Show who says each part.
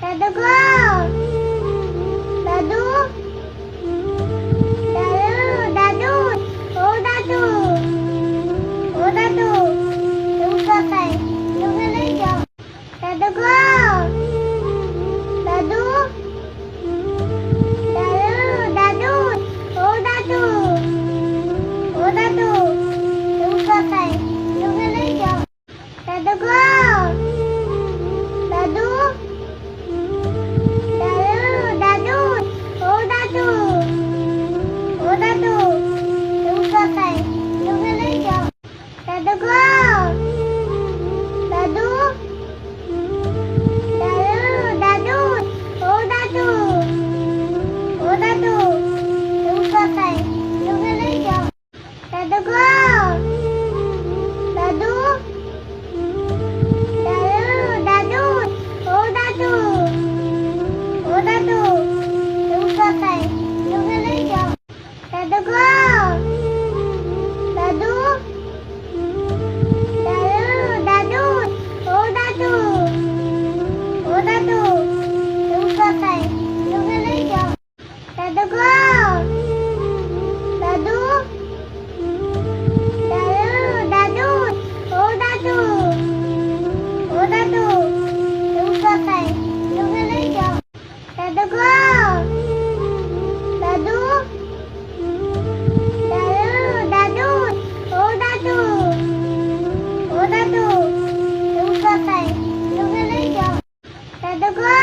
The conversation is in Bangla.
Speaker 1: দাদু গো, দাদু, দাদু, দাদু, ও দাদু, ও দাদু, তুমি কোথায়? তুমি চলে যাও। দাদু গো, দাদু, দাদু, দাদু, ও দাদু, ও দাদু, তুমি কোথায়? তুমি চলে যাও। দাদু গো, দাদু, দাদু, দাদু, ও দাদু, ও দাদু, তুমি কোথায়? তুমি চলে যাও। দাদু গো, দাদু, দাদু, দাদু, ও দাদু, ও দাদু, তুমি কোথায়? তুমি চলে যাও। দাদু গো, দাদু, দাদু, ও দাদু, ও দাদু, তুমি কোথায়? তুমি চলে যাও। দাদু গো, দাদু, দাদু, ও দাদু, ও দাদু, তুমি কোথায়? তুমি চলে যাও। দাদু গো, দাদু, দাদু, ও দাদু, ও দাদু, তুমি কোথায়? তুমি চলে যাও। দাদু গো, দাদু, দাদু, ও দাদু, ও দাদু, তুমি কোথায়? তুমি চলে যাও। দাদু গো,